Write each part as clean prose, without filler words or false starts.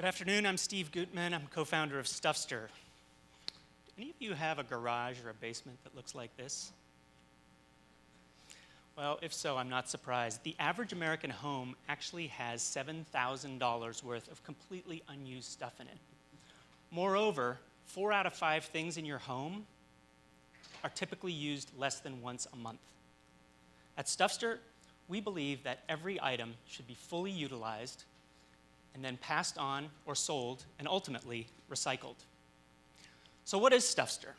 Good afternoon, I'm Steve Gutman. I'm co-founder of Stuffstr. Do any of you have a garage or a basement that looks like this? Well, if so, I'm not surprised. The average American home actually has $7,000 worth of completely unused stuff in it. Moreover, 4 out of 5 things in your home are typically used less than once a month. At Stuffstr, we believe that every item should be fully utilized and then passed on or sold and ultimately recycled. So what is Stuffstr?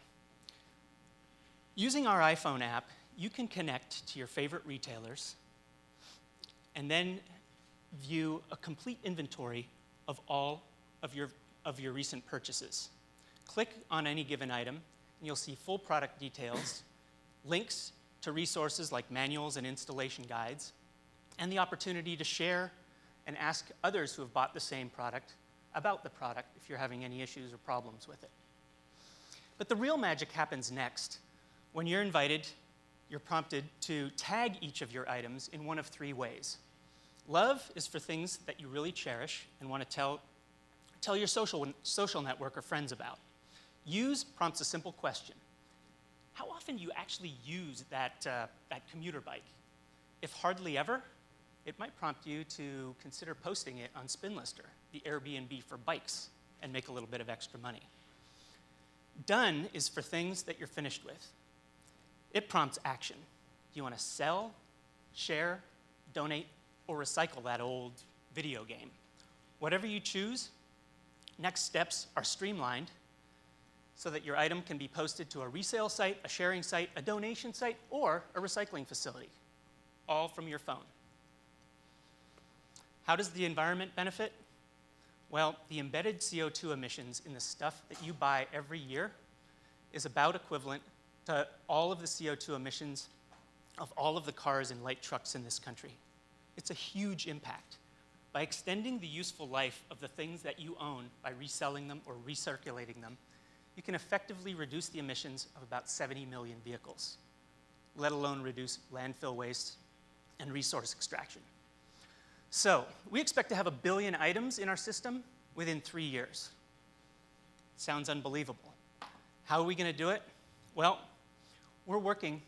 Using our iPhone app, you can connect to your favorite retailers and then view a complete inventory of all of your recent purchases. Click on any given item, and you'll see full product details, links to resources like manuals and installation guides, and the opportunity to share and ask others who have bought the same product about the product if you're having any issues or problems with it. But the real magic happens next. When you're invited, you're prompted to tag each of your items in one of 3 ways. Love is for things that you really cherish and want to tell your social network or friends about. Use prompts a simple question. How often do you actually use that commuter bike? If hardly ever, it might prompt you to consider posting it on Spinlister, the Airbnb for bikes, and make a little bit of extra money. Done is for things that you're finished with. It prompts action. Do you want to sell, share, donate, or recycle that old video game? Whatever you choose, next steps are streamlined so that your item can be posted to a resale site, a sharing site, a donation site, or a recycling facility, all from your phone. How does the environment benefit? Well, the embedded CO2 emissions in the stuff that you buy every year is about equivalent to all of the CO2 emissions of all of the cars and light trucks in this country. It's a huge impact. By extending the useful life of the things that you own by reselling them or recirculating them, you can effectively reduce the emissions of about 70 million vehicles, let alone reduce landfill waste and resource extraction. So, we expect to have 1 billion items in our system within 3 years. Sounds unbelievable. How are we going to do it? Well, we're working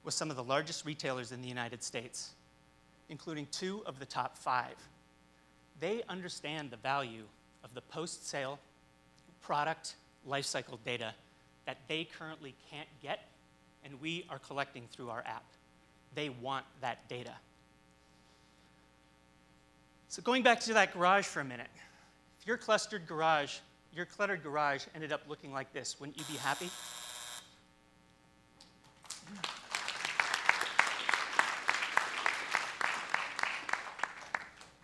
with some of the largest retailers in the United States, including 2 of the top 5. They understand the value of the post-sale product lifecycle data that they currently can't get, and we are collecting through our app. They want that data. So going back to that garage for a minute, if your cluttered garage ended up looking like this, wouldn't you be happy?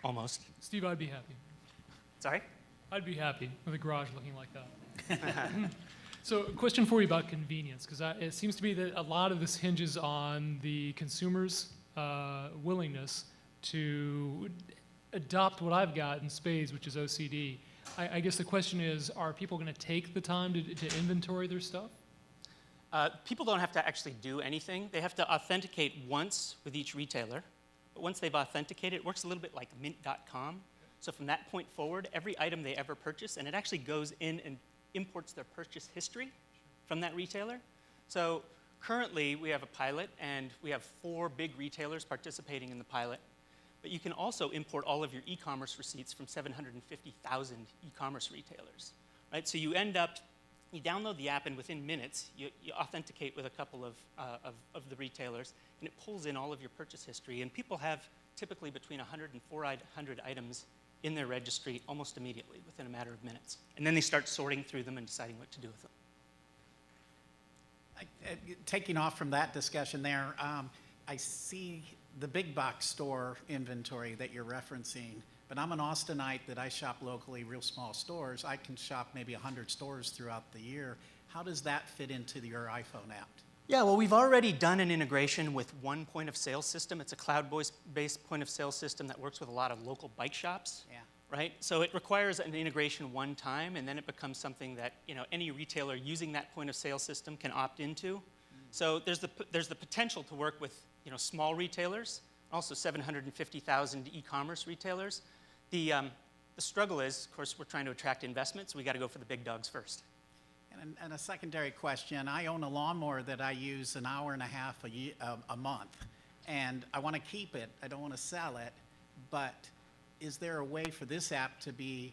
Almost. Steve, I'd be happy. Sorry? I'd be happy with a garage looking like that. So a question for you about convenience, because it seems to me that a lot of this hinges on the consumer's willingness to adopt what I've got in spades, which is OCD. I guess the question is, are people going to take the time to inventory their stuff? People don't have to actually do anything. They have to authenticate once with each retailer. But once they've authenticated, it works a little bit like mint.com. So from that point forward, every item they ever purchase, and it actually goes in and imports their purchase history from that retailer. So currently, we have a pilot, and we have 4 big retailers participating in the pilot. But you can also import all of your e-commerce receipts from 750,000 e-commerce retailers, right? So you download the app, and within minutes, you authenticate with a couple of the retailers, and it pulls in all of your purchase history. And people have typically between 100 and 400 items in their registry almost immediately, within a matter of minutes. And then they start sorting through them and deciding what to do with them. Taking off from that discussion there, I see the big box store inventory that you're referencing, but I'm an Austinite that I shop locally, real small stores. I can shop maybe 100 stores throughout the year. How does that fit into your iPhone app? Yeah, well, we've already done an integration with one point of sale system. It's a cloud-based point of sale system that works with a lot of local bike shops. Yeah. Right? So it requires an integration one time, and then it becomes something that any retailer using that point of sale system can opt into. So there's the potential to work with small retailers, also 750,000 e-commerce retailers. The The struggle is, of course, we're trying to attract investment, so we got to go for the big dogs first. And a secondary question, I own a lawnmower that I use an hour and a half a month, and I want to keep it, I don't want to sell it, but is there a way for this app to be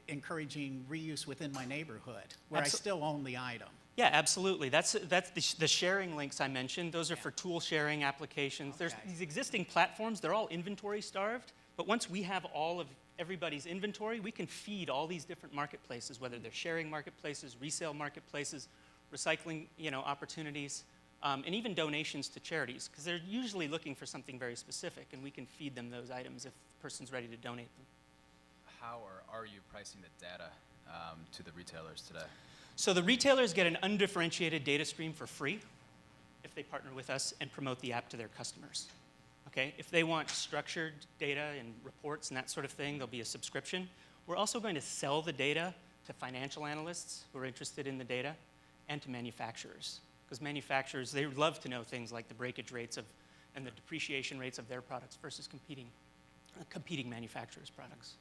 encouraging reuse within my neighborhood, where I still own the item? Yeah, absolutely. That's the sharing links I mentioned. Those are for tool sharing applications. Okay. There's these existing platforms. They're all inventory starved. But once we have all of everybody's inventory, we can feed all these different marketplaces, whether they're sharing marketplaces, resale marketplaces, recycling, opportunities, and even donations to charities, because they're usually looking for something very specific, and we can feed them those items if the person's ready to donate them. How are you pricing the data to the retailers today? So the retailers get an undifferentiated data stream for free if they partner with us and promote the app to their customers. Okay? If they want structured data and reports and that sort of thing, there'll be a subscription. We're also going to sell the data to financial analysts who are interested in the data and to manufacturers. Because manufacturers, they love to know things like the breakage rates and the depreciation rates of their products versus competing manufacturers' products.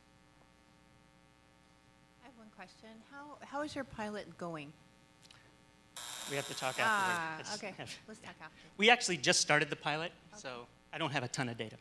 I have one question. How is your pilot going? We have to talk afterward. Okay. Let's talk after. We actually just started the pilot, so I don't have a ton of data.